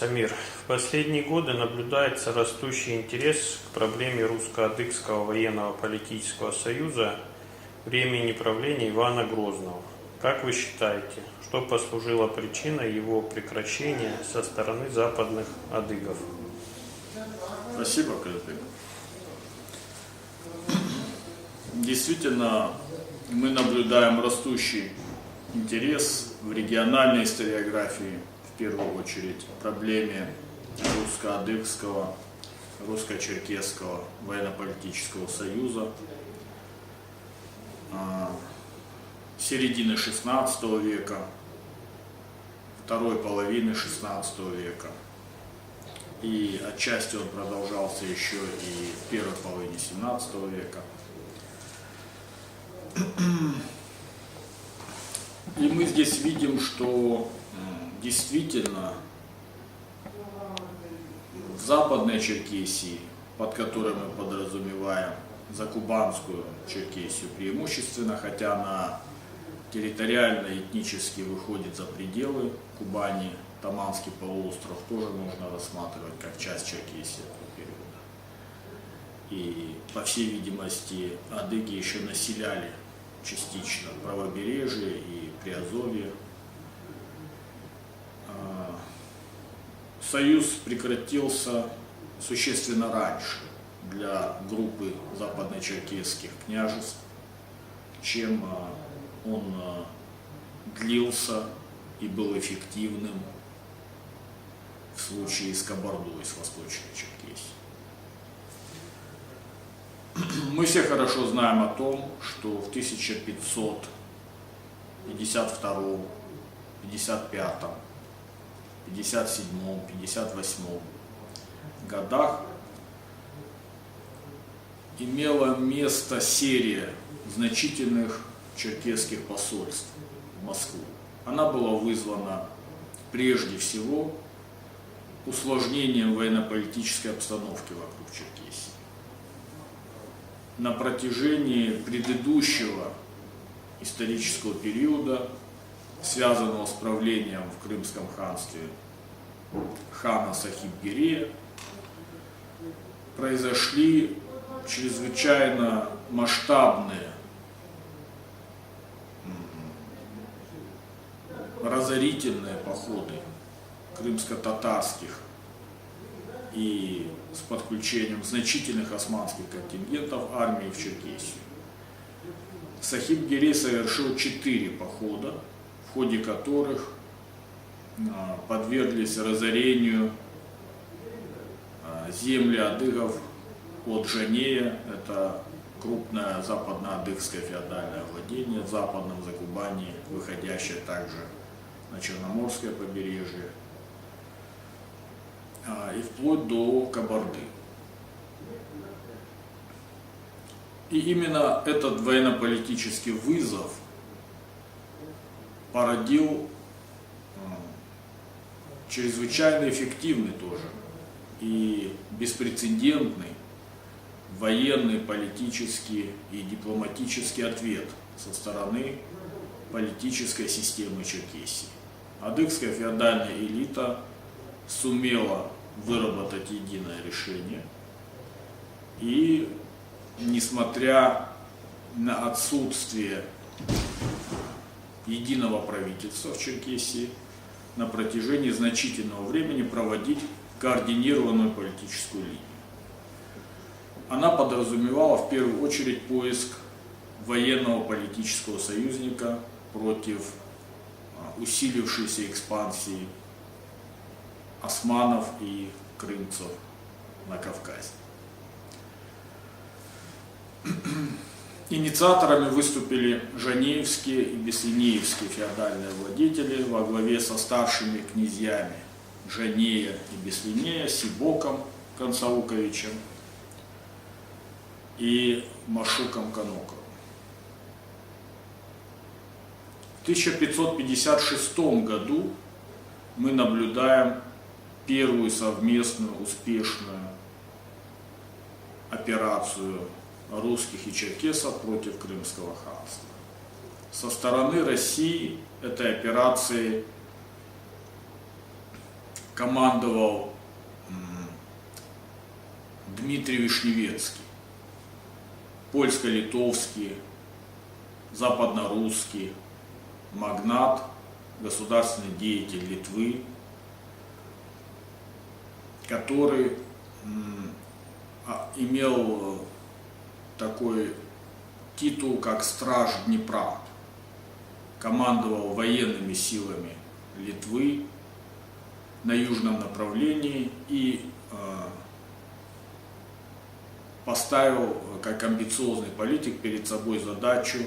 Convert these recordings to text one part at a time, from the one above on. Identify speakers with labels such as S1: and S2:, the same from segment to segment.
S1: Самир, в последние годы наблюдается растущий интерес к проблеме русско-адыгского военно-политического союза времени правления Ивана Грозного. Как вы считаете, что послужило причиной его прекращения со стороны западных адыгов?
S2: Спасибо, коллега. Действительно, мы наблюдаем растущий интерес в региональной историографии, в первую очередь, проблеме русско-адыгского, русско-черкесского военно-политического союза середины XVI века, второй половины XVI века. И отчасти он продолжался еще и в первой половине XVII века. И мы здесь видим, что действительно в Западной Черкесии, под которой мы подразумеваем закубанскую Черкесию преимущественно, хотя она территориально и этнически выходит за пределы Кубани, Таманский полуостров тоже можно рассматривать как часть Черкесии этого периода. И, по всей видимости, адыги еще населяли частично правобережье и Приазовье. Союз прекратился существенно раньше для группы западночеркесских княжеств, чем он длился и был эффективным в случае с Кабардой, с Восточной Черкесией. Мы все хорошо знаем о том, что в 1552, 55, 57, 58 годах имела место серия значительных черкесских посольств в Москву. Она была вызвана прежде всего усложнением военно-политической обстановки вокруг Черкесии. На протяжении предыдущего исторического периода, связанного с правлением в Крымском ханстве хана Сахиб-Гирея, произошли чрезвычайно масштабные разорительные походы крымско-татарских и с подключением значительных османских контингентов армии в Черкесию. Сахиб-Гирей совершил 4 похода, в ходе которых подверглись разорению земли адыгов от Жанея, это крупное западно-адыгское феодальное владение в западном Закубании, выходящее также на Черноморское побережье, и вплоть до Кабарды. И именно этот военно-политический вызов породил чрезвычайно эффективный тоже и беспрецедентный военный, политический и дипломатический ответ со стороны политической системы Черкесии. Адыгская феодальная элита сумела выработать единое решение, и несмотря на отсутствие единого правительства в Черкесии, на протяжении значительного времени проводить координированную политическую линию. Она подразумевала в первую очередь поиск военного политического союзника против усилившейся экспансии османов и крымцев на Кавказе. Инициаторами выступили жанеевские и беслинеевские феодальные владетели во главе со старшими князьями Жанея и Беслинея, Сибоком Консауковичем и Машуком Каноковым. В 1556 году мы наблюдаем первую совместную успешную операцию русских и черкесов против Крымского ханства. Со стороны России этой операцией командовал Дмитрий Вишневецкий, польско-литовский, западно-русский магнат, государственный деятель Литвы, который имел такой титул, как Страж Днепра, командовал военными силами Литвы на южном направлении и поставил как амбициозный политик перед собой задачу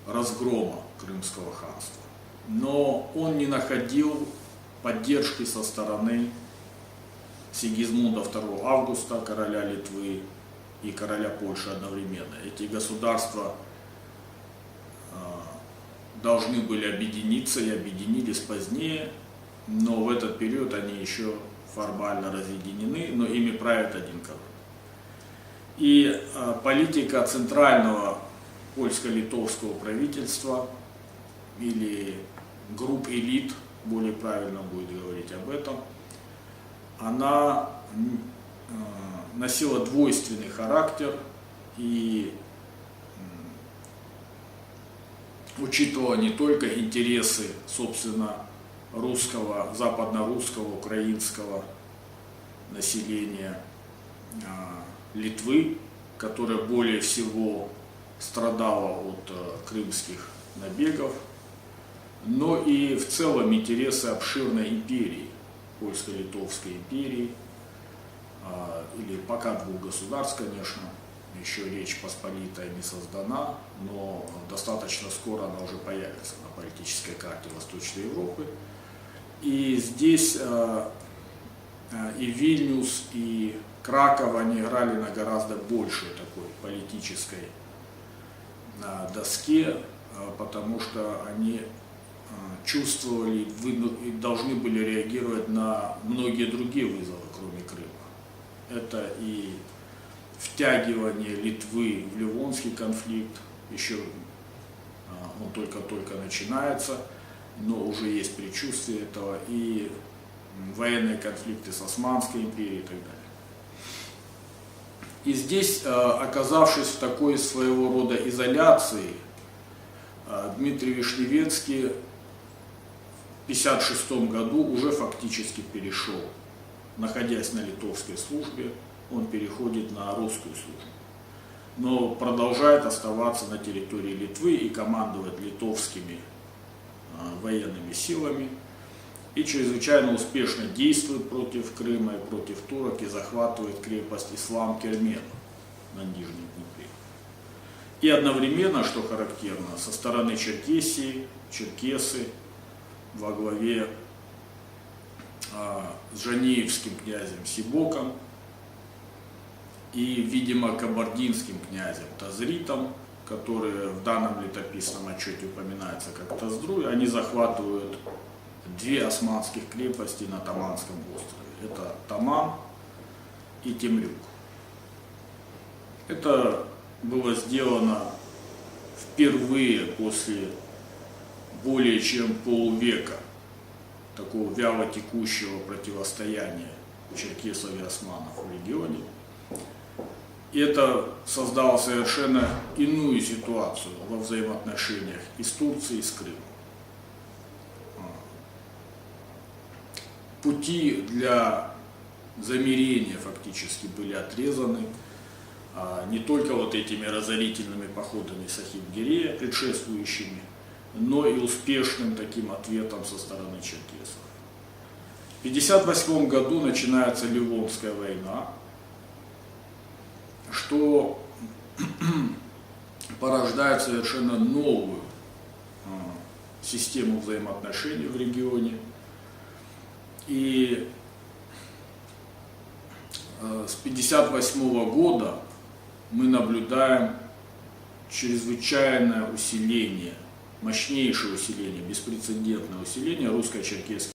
S2: разгрома Крымского ханства. Но он не находил поддержки со стороны Сигизмунда II Августа, короля Литвы, и короля Польши одновременно. Эти государства должны были объединиться и объединились позднее, но в этот период они еще формально разъединены, но ими правит один король. И политика центрального польско-литовского правительства или групп элит, более правильно будет говорить об этом, она носила двойственный характер и учитывала не только интересы, собственно, русского, западно-русского, украинского населения Литвы, которое более всего страдало от крымских набегов, но и в целом интересы обширной империи, польско-литовской империи, или пока двух государств, конечно, еще Речь Посполитая не создана, но достаточно скоро она уже появится на политической карте Восточной Европы. И здесь и Вильнюс, и Краков, они играли на гораздо большей такой политической доске, потому что они чувствовали и должны были реагировать на многие другие вызовы, кроме Крыма. Это и втягивание Литвы в Ливонский конфликт, еще он только-только начинается, но уже есть предчувствие этого, и военные конфликты с Османской империей и так далее. И здесь, оказавшись в такой своего рода изоляции, Дмитрий Вишневецкий в 1956 году уже фактически перешел, находясь на литовской службе, он переходит на русскую службу, но продолжает оставаться на территории Литвы и командовать литовскими военными силами, и чрезвычайно успешно действует против Крыма и против турок и захватывает крепость Ислам-Кермен на Нижнем Днепре. И одновременно, что характерно, со стороны Черкесии, черкесы во главе с Жанеевским князем Сибоком и, видимо, кабардинским князем Тазритом, который в данном летописном отчете упоминается как Таздру, они захватывают две османских крепости на Таманском острове. Это Таман и Темрюк. Это было сделано впервые после более чем полувека такого вяло текущего противостояния черкесов и османов в регионе. И это создало совершенно иную ситуацию во взаимоотношениях и с Турцией, и с Крымом. Пути для замирения фактически были отрезаны не только вот этими разорительными походами Сахиб-Гирея, предшествующими, но и успешным таким ответом со стороны черкесов. В 1958 году начинается Ливонская война, что порождает совершенно новую систему взаимоотношений в регионе. И с 1958 года мы наблюдаем чрезвычайное усиление, мощнейшее усиление, беспрецедентное усиление русско-черкесских